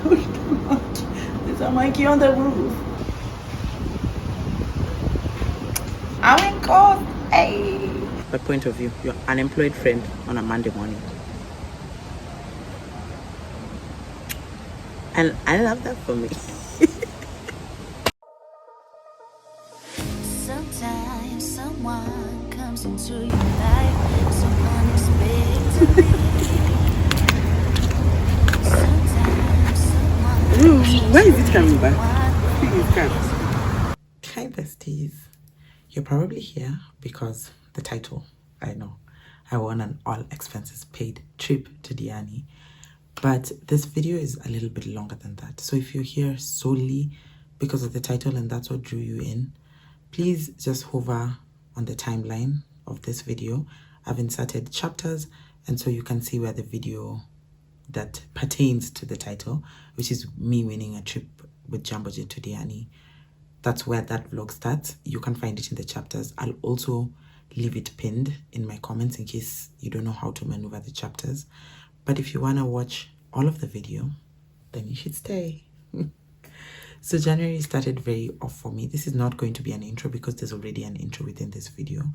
There's a monkey on the roof. I'm in court. Hey. My point of view, your unemployed friend on a Monday morning. And I love that for me. Sometimes someone comes into your life so unexpectedly. Sometimes someone Where is it coming back? Hi besties. You're probably here because the title. I know. I won an all expenses paid trip to Diani. But this video is a little bit longer than that. So if you're here solely because of the title and that's what drew you in, please just hover on the timeline of this video. I've inserted chapters, and so you can see where the video that pertains to the title, which is me winning a trip with Jambojet to Diani. That's where that vlog starts. You can find it in the chapters. I'll also leave it pinned in my comments in case you don't know how to maneuver the chapters. But if you want to watch all of the video, then you should stay. So January started very off for me. This is not going to be an intro because there's already an intro within this video.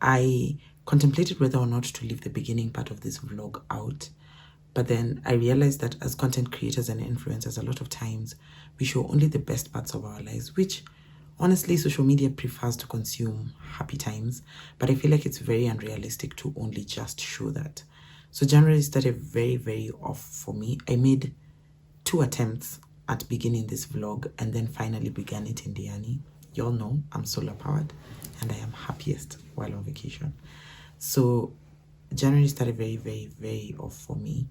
I contemplated whether or not to leave the beginning part of this vlog out. But then I realized that as content creators and influencers, a lot of times we show only the best parts of our lives, which honestly social media prefers to consume happy times. But I feel like it's very unrealistic to only just show that. So January started very, very off for me. I made 2 attempts at beginning this vlog and then finally began it in Diani. Y'all know I'm solar powered and I am happiest while on vacation. So January started very, very, very off for me.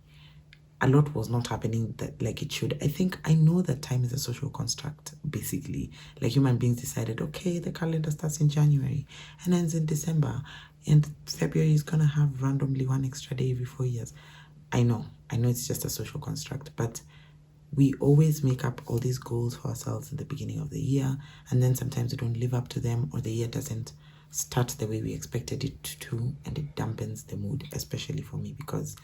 A lot was not happening that like it should. I know that time is a social construct, basically. Like human beings decided, okay, the calendar starts in January and ends in December, and February is gonna have randomly 1 extra day every 4 years. I know it's just a social construct, but we always make up all these goals for ourselves in the beginning of the year, and then sometimes we don't live up to them, or the year doesn't start the way we expected it to, and it dampens the mood, especially for me, because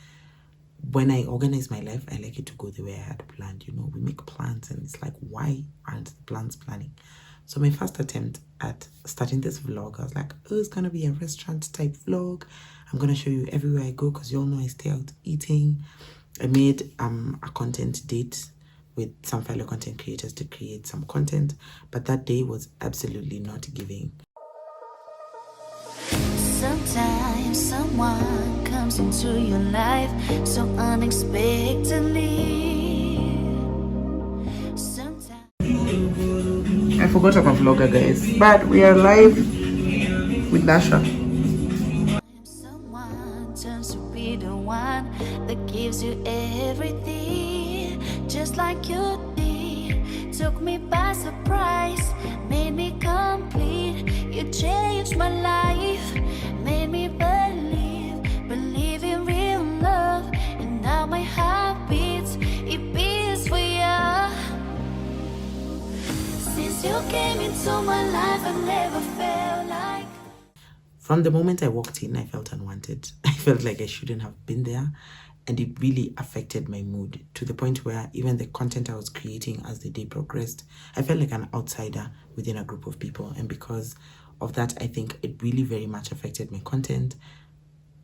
when I organize my life, I like it to go the way I had planned. You know, we make plans and it's like, why aren't the plans planning? So my first attempt at starting this vlog, I was like, oh, it's gonna be a restaurant type vlog. I'm gonna show you everywhere I go because you all know I stay out eating. I made a content date with some fellow content creators to create some content, but that day was absolutely not giving. Sometimes someone comes into your life so unexpectedly. Sometimes I forgot I'm a vlogger, guys, but we are live with Nasha. someone turns to be the one that gives you everything, just like you did. Took me by surprise, made me complete. You changed my life, made me believe in real love. And now my heart beats, it beats for you. Since you came into my life, I never felt like. From the moment I walked in, I felt unwanted. I felt like I shouldn't have been there. And it really affected my mood to the point where even the content I was creating as the day progressed, I felt like an outsider within a group of people. And because of that, I think it really very much affected my content.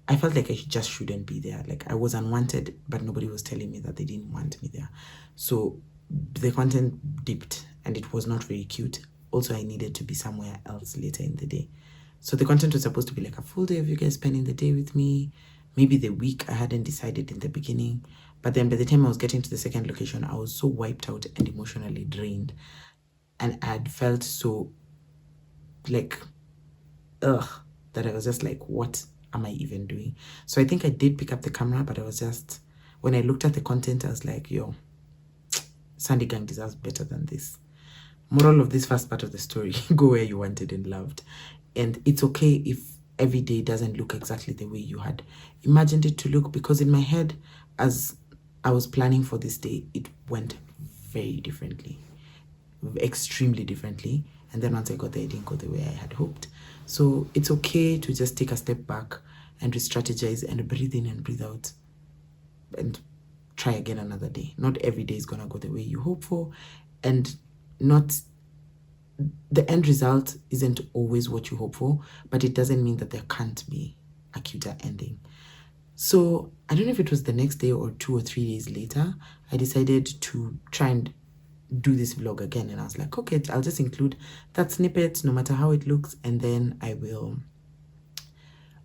I felt like I just shouldn't be there. Like I was unwanted, but nobody was telling me that they didn't want me there. So the content dipped and it was not very cute. Also, I needed to be somewhere else later in the day. So the content was supposed to be like a full day of you guys spending the day with me. Maybe the week, I hadn't decided in the beginning. But then by the time I was getting to the second location, I was so wiped out and emotionally drained. And I had felt so like, ugh, that I was just like, what am I even doing? So I think I did pick up the camera, but I was just, when I looked at the content, I was like, yo, Sandy Gang deserves better than this. Moral of this first part of the story, go where you wanted and loved. And it's okay if every day doesn't look exactly the way you had imagined it to look, because in my head, as I was planning for this day, it went very differently, extremely differently. And then once I got there, it didn't go the way I had hoped. So it's okay to just take a step back and re-strategize and breathe in and breathe out and try again another day. Not every day is gonna go the way you hope for, and not the end result isn't always what you hope for, but it doesn't mean that there can't be a cuter ending. So I don't know if it was the next day or 2 or 3 days later, I decided to try and do this vlog again, and I was like, okay, I'll just include that snippet no matter how it looks, and then I will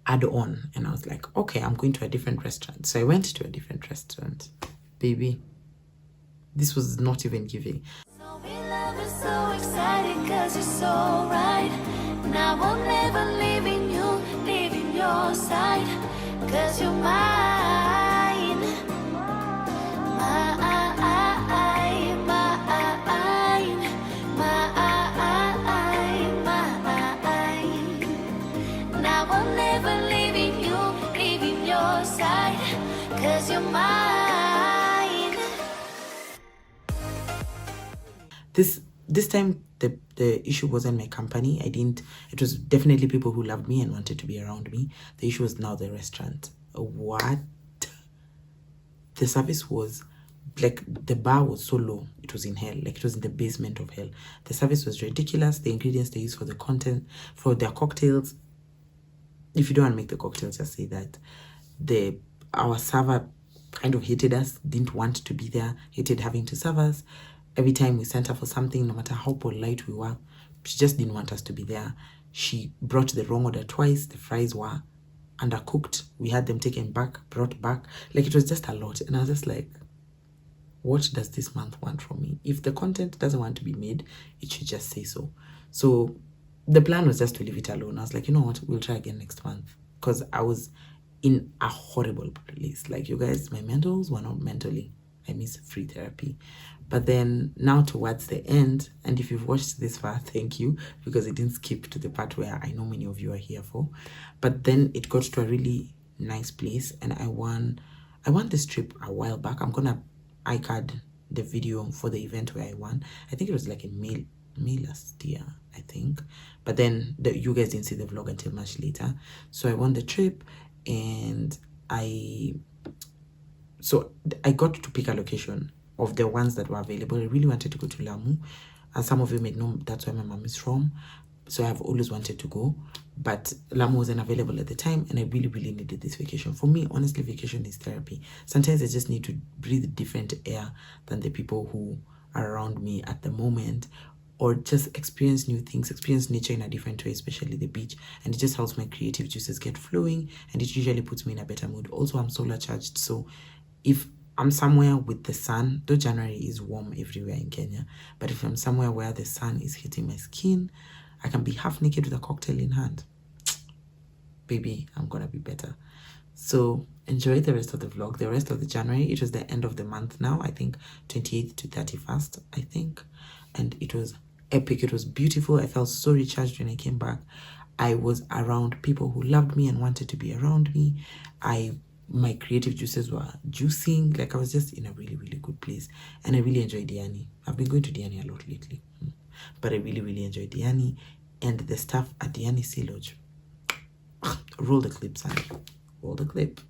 add on. And I was like, okay, I'm going to a different restaurant. So I went to a different restaurant. Baby, this was not even giving. So in love is so exciting cause you're so right. Now I'll never leaving you, leaving your side. Cause you're mine. Mine, mine, mine. Now I'm never leaving you, leaving your side. Cause you're mine. This time the issue wasn't my company. It was definitely people who loved me and wanted to be around me. The issue was now the restaurant. What? The service was like, the bar was so low, it was in hell. Like, it was in the basement of hell. The service was ridiculous. The ingredients they used for the content, for their cocktails, if you don't want to make the cocktails, just say that our server kind of hated us, didn't want to be there, hated having to serve us. Every time we sent her for something, no matter how polite we were, she just didn't want us to be there. She brought the wrong order twice. The fries were undercooked. We had them taken back, brought back. Like, it was just a lot. And I was just like, what does this month want from me? If the content doesn't want to be made, it should just say so. So the plan was just to leave it alone. I was like, you know what? We'll try again next month. Because I was in a horrible place. Like, you guys, my mentals were not mentally. I miss free therapy. But then now towards the end, and if you've watched this far, thank you, because it didn't skip to the part where I know many of you are here for. But then it got to a really nice place, and I won this trip a while back. I'm gonna iCard the video for the event where I won. I think it was like in May last year, I think. But then you guys didn't see the vlog until much later. So I won the trip, and I got to pick a location of the ones that were available. I really wanted to go to Lamu, and some of you may know that's where my mom is from, so I've always wanted to go, but Lamu wasn't available at the time, and I really needed this vacation. For me, honestly, vacation is therapy. Sometimes I just need to breathe different air than the people who are around me at the moment, or just experience new things, experience nature in a different way, especially the beach, and it just helps my creative juices get flowing, and it usually puts me in a better mood. Also, I'm solar charged, so if I'm somewhere with the sun, though January is warm everywhere in Kenya, but if I'm somewhere where the sun is hitting my skin, I can be half naked with a cocktail in hand. Baby, I'm gonna be better. So enjoy the rest of the vlog, the rest of the January. It was the end of the month now, I think 28th to 31st, I think. And it was epic. It was beautiful. I felt so recharged when I came back. I was around people who loved me and wanted to be around me. My creative juices were juicing. Like, I was just in a really good place, and I really enjoyed Diani. I've been going to Diani a lot lately, but I really enjoyed Diani, and the staff at Diani Sea Lodge. Roll the clip, son. Roll the clip.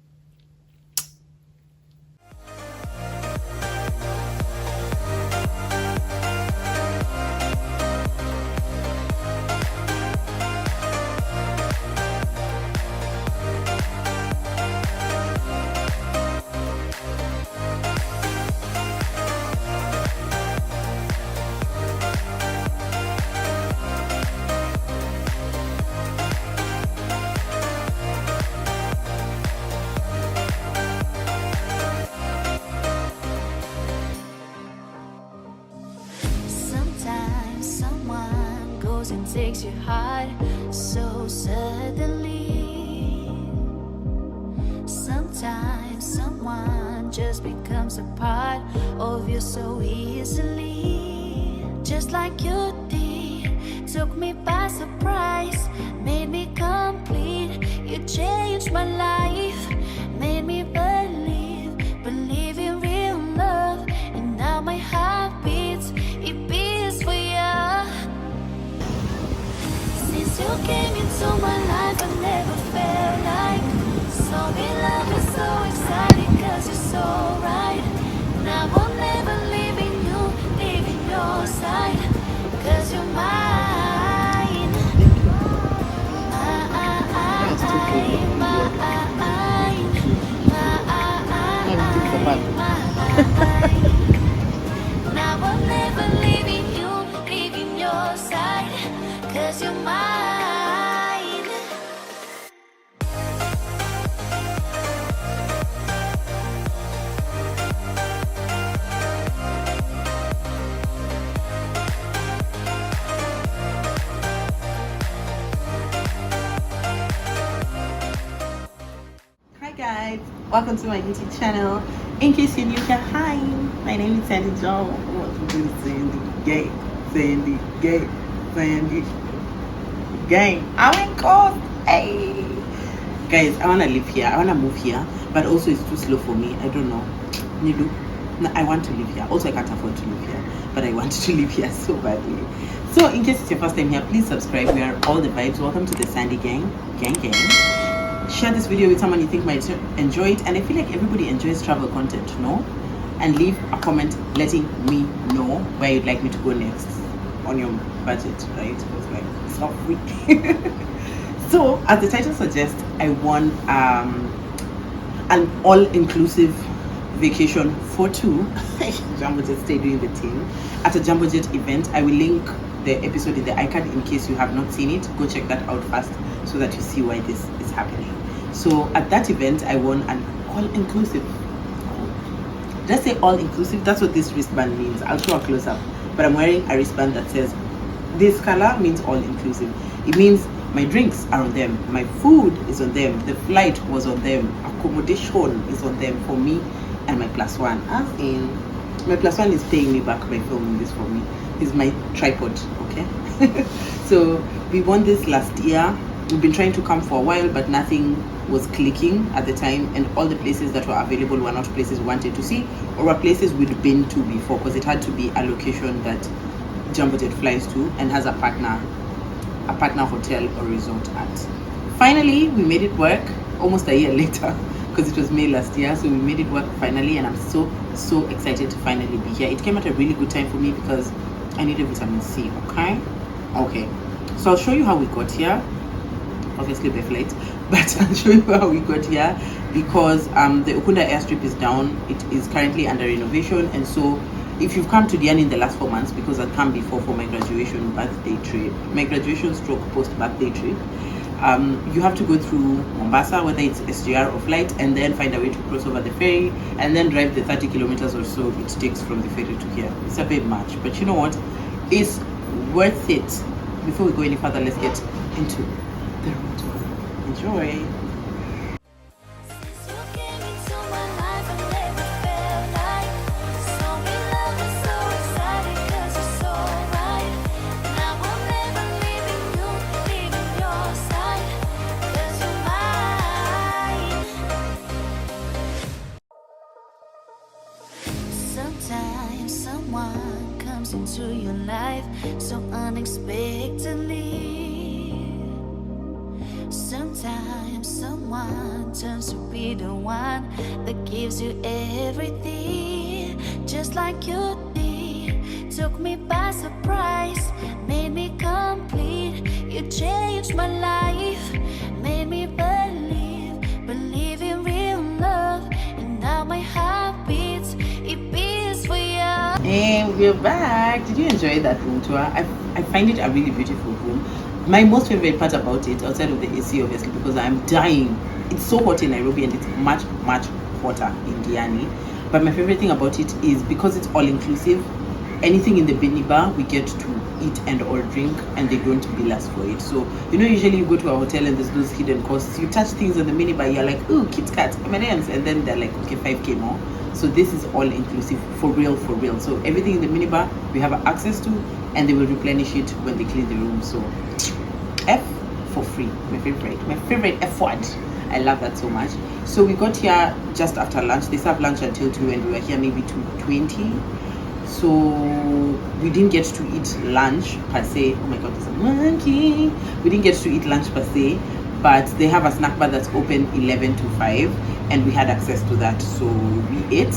And takes your heart so suddenly. Sometimes someone just becomes a part of you so easily. Just like you did, took me by surprise, made me complete. You changed my life, made me believe in real love. And now my heart beats, it beats for you. Since you came into my life, I never felt like so in love is so exciting, cause you're so right. Now I'm never leaving your side, 'cause you're mine. Hi guys, welcome to my YouTube channel. In case you're new here, hi, my name is Sandy Joan. Welcome to Sandy Gang. I'm in court. Hey guys, I wanna live here. I wanna move here, but also it's too slow for me. I don't know. Nilu, no, I want to live here. Also, I can't afford to live here, but I want to live here so badly. So, in case it's your first time here, please subscribe. We are all the vibes. Welcome to the Sandy Gang. Share this video with someone you think might enjoy it, and I feel like everybody enjoys travel content, no? And leave a comment letting me know where you'd like me to go next on your budget, right? Because like it's not free. So as the title suggests, I want an all-inclusive vacation for two. Jambojet stay doing the thing at a Jambojet event. I will link the episode in the iCard in case you have not seen it. Go check that out first so that you see why this is happening. So at that event, I won an all-inclusive. Did I say all-inclusive? That's what this wristband means. I'll show a close-up. But I'm wearing a wristband that says this color means all-inclusive. It means my drinks are on them, my food is on them, the flight was on them, accommodation is on them for me and my plus one. As in, my plus one is paying me back by filming this for me. He's my tripod, okay? So we won this last year. We've been trying to come for a while, but nothing was clicking at the time, and all the places that were available were not places we wanted to see, or were places we'd been to before, because it had to be a location that Jambojet flies to and has a partner hotel or resort at. Finally, we made it work almost a year later, because it was May last year, so we made it work finally, and I'm so excited to finally be here. It came at a really good time for me because I needed vitamin C. Okay, so I'll show you how we got here, obviously by flight, but I'll show you how we got here because the Ukunda airstrip is down. It is currently under renovation, and so if you've come to Diani in the last 4 months, because I've come before for my graduation stroke post birthday trip, you have to go through Mombasa, whether it's SGR or flight, and then find a way to cross over the ferry, and then drive the 30 kilometers or so it takes from the ferry to here. It's a bit much, but you know what? It's worth it. Before we go any further, let's get into the road tour. Enjoy. Sometimes someone comes into your life so unexpectedly. Sometimes someone turns to be the one that gives you everything, just like you did. Took me by surprise, made me complete. You changed my life, made me believe in real love, and now my heart beats. And we're back. Did you enjoy that room tour? I find it a really beautiful room. My most favorite part about it, outside of the AC obviously, because I'm dying. It's so hot in Nairobi and it's much hotter in Diani. But my favorite thing about it is because it's all inclusive. Anything in the minibar we get to eat and or drink, and they don't bill us for it. So you know, usually you go to a hotel and there's those hidden costs. You touch things on the minibar, you're like, oh, Kit Kat, M&Ms, and then they're like, okay, 5k more. So this is all inclusive, for real. So everything in the minibar we have access to, and they will replenish it when they clean the room. So F for free, my favorite F word. I love that so much. So we got here just after lunch. They serve lunch until 2, and we were here maybe 2:20. So we didn't get to eat lunch per se. Oh my god, there's a monkey. We didn't get to eat lunch per se, but they have a snack bar that's open 11 to 5, and we had access to that, so we ate.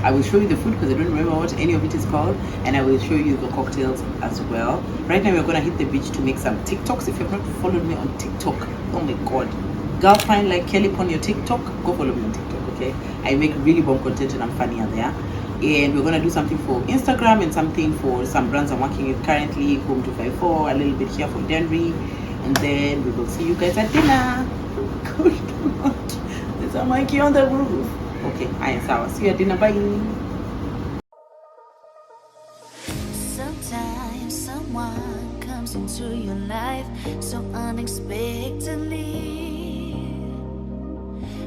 I will show you the food because I don't remember what any of it is called, and I will show you the cocktails as well. Right now we're gonna hit the beach to make some TikToks. If you've not followed me on TikTok, oh my god, girlfriend like Kelly on your TikTok, go follow me on TikTok, okay? I make really bomb content and I'm funnier there. and we're gonna do something for Instagram and something for some brands I'm working with currently, Home 254, a little bit here for Denry, and then we will see you guys at dinner. Good God, there's a monkey on the roof. Okay, I am sour. See you at dinner. Bye. Sometimes someone comes into your life so unexpectedly.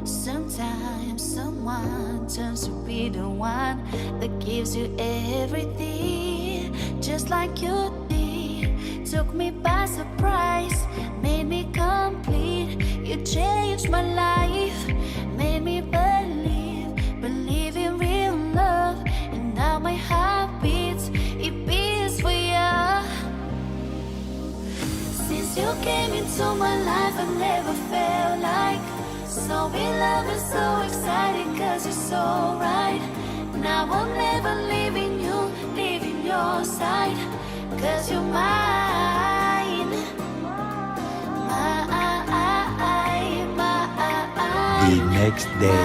Sometimes someone turns to be the one that gives you everything, just like you did. Took me by surprise, made me complete. You changed my life, made me believe in real love. And now my heart beats, it beats for you. Since you came into my life, I've never felt like so in love and so excited, cause you're so right. Now I'll never leaving your side, cause you're mine. The next day.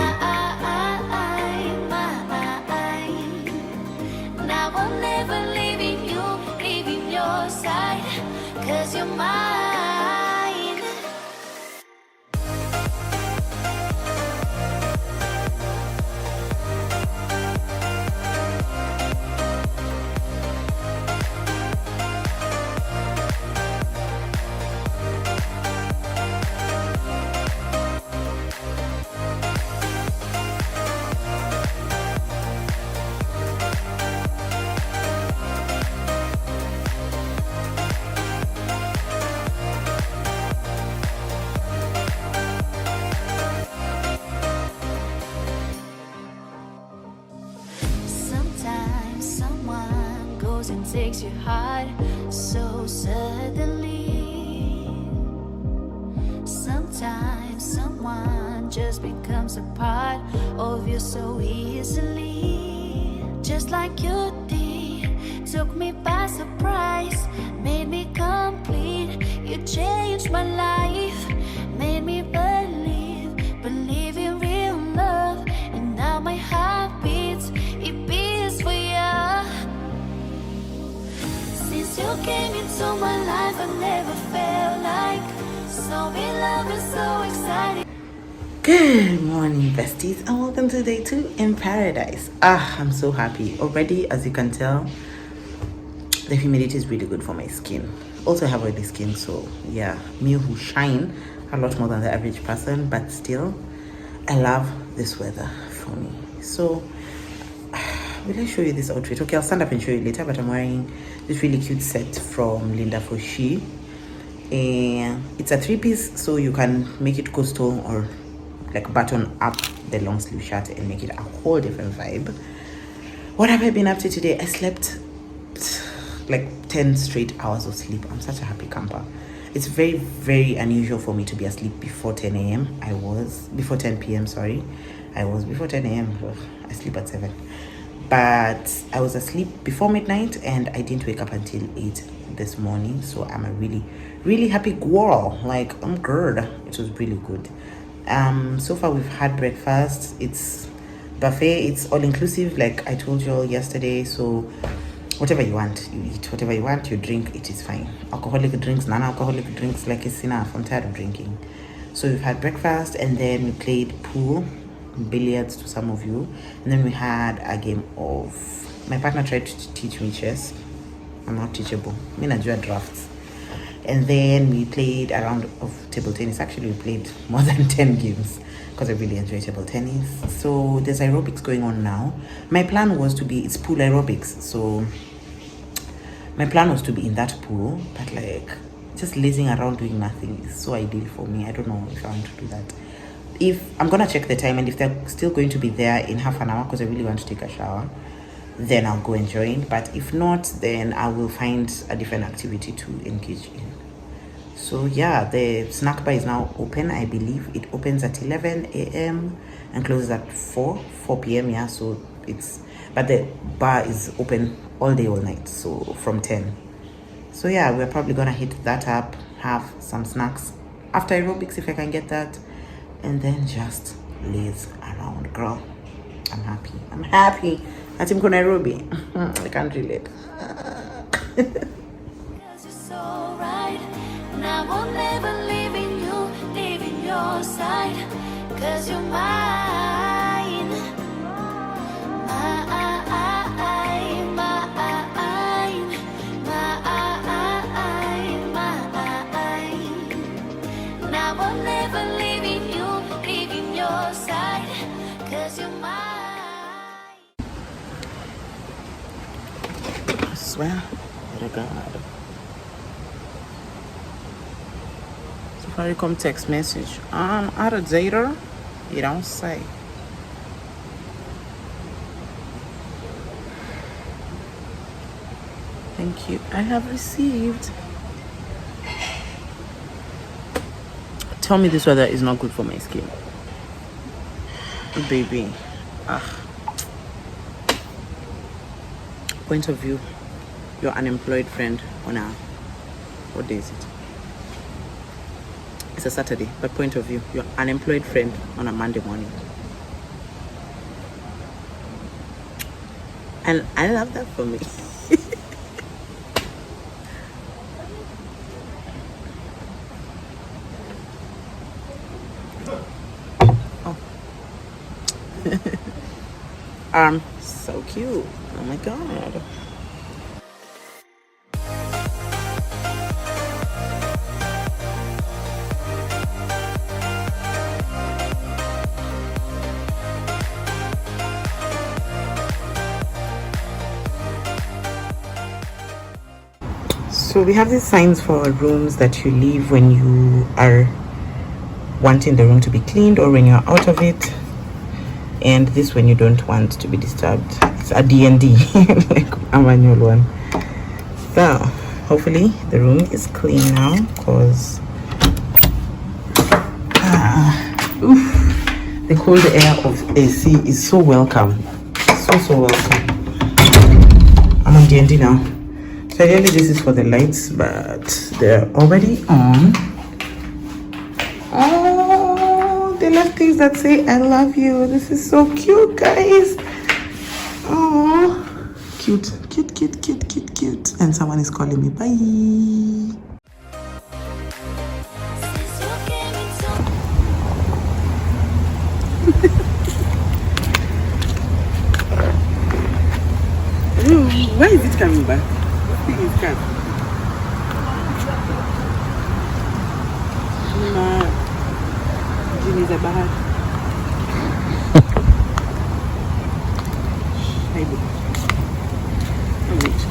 Now I'm never leaving your side, cause you're mine. And takes your heart so suddenly. Sometimes someone just becomes a part of you so easily, just like you did. Took me by surprise, made me complete. You changed my life, made me believe in real love. And now my heart beats, it beats for you. Since you came into my life, I never felt like so in love and so excited. Good morning, besties, and welcome to day 2 in paradise. I'm so happy already. As you can tell, the humidity is really good for my skin. Also, I have oily skin, so yeah, me who shine a lot more than the average person, but still, I love this weather for me. So will I show you this outfit? Okay, I'll stand up and show you later, but I'm wearing this really cute set from Linda for She. And it's a 3-piece, so you can make it coastal or like button up the long sleeve shirt and make it a whole different vibe. What have I been up to today? I slept like 10 straight hours of sleep. I'm such a happy camper. It's very, very unusual for me to be asleep before 10 a.m. I was before 10 p.m. Sorry, I was before 10 a.m. I sleep at 7. But I was asleep before midnight and I didn't wake up until 8 this morning. So I'm a really, really happy girl. Like, I'm good. It was really good. So far we've had breakfast. It's buffet. It's all inclusive, like I told you all yesterday. So whatever you want, you eat. Whatever you want, you drink. It is fine. Alcoholic drinks, non-alcoholic drinks, like it's enough. I'm tired of drinking. So we've had breakfast and then we played pool, billiards to some of you, and then we had a game of, my partner tried to teach me chess. I'm not teachable. Me najua drafts. And then we played a round of table tennis. Actually, we played more than 10 games because I really enjoy table tennis. So there's aerobics going on now. My plan was to be, it's pool aerobics, so my plan was to be in that pool, but like just lazing around doing nothing is so ideal for me. I don't know if I want to do that. If I'm gonna check the time, and if they're still going to be there in half an hour because I really want to take a shower, then I'll go and join. But if not, then I will find a different activity to engage in. So yeah, the snack bar is now open. I believe it opens at 11 a.m. and closes at 4 p.m. Yeah, so it's, but the bar is open all day, all night, so from 10. So yeah, we're probably gonna hit that up, have some snacks after aerobics if I can get that, and then just laze around. Girl, I'm happy. At Nairobi. I can't relate. Cause you're so right. And I won't never leave in your side. Cause you're mine. Mine. And I won't never leave in your side. Cause you're mine. I swear to God. Safaricom text message. Out of data? You don't say. Thank you. I have received. Tell me this weather is not good for my skin. Baby. Point of view. Your unemployed friend on a... What day is it? It's a Saturday, but point of view. Your unemployed friend on a Monday morning. And I love that for me. So cute. Oh my God. So we have these signs for rooms that you leave when you are wanting the room to be cleaned or when you're out of it, and this when you don't want to be disturbed. It's a D&D like a manual one. So hopefully the room is clean now, because the cold air of AC is so welcome, so welcome. I'm on D&D now. So ideally this is for the lights, but they're already on. Oh, they left things that say I love you. This is so cute, guys. Oh, cute. And someone is calling me. Bye. Why is it coming back? This thing is coming. Jimmy is a bahar. Maybe. Oh, wait.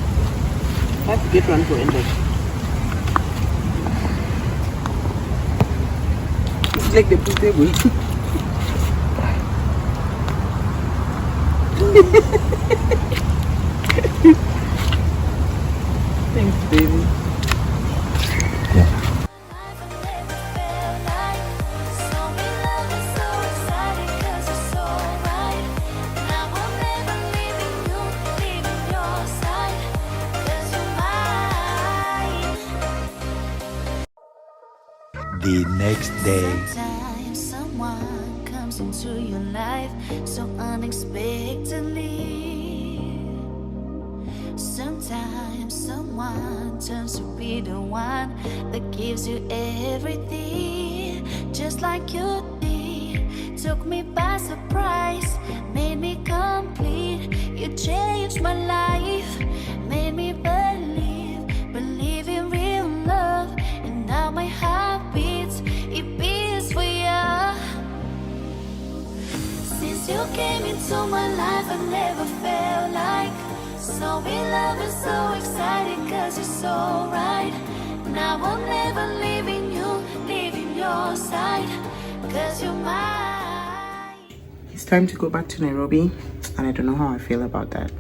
I have to get one for Ender. It's like the potato. Thanks, baby. The next day. Sometimes someone comes into your life so unexpectedly. Sometimes someone turns to be the one that gives you everything, just like you did. Took me by surprise, made me complete. You changed my life, made me believe in real love. And now my heart beats, it beats for you. Since you came into my life, I never felt like so in love and so excited, cause you're so right. Now I'll never leave your side, cause you're mine. It's time to go back to Nairobi, and I don't know how I feel about that.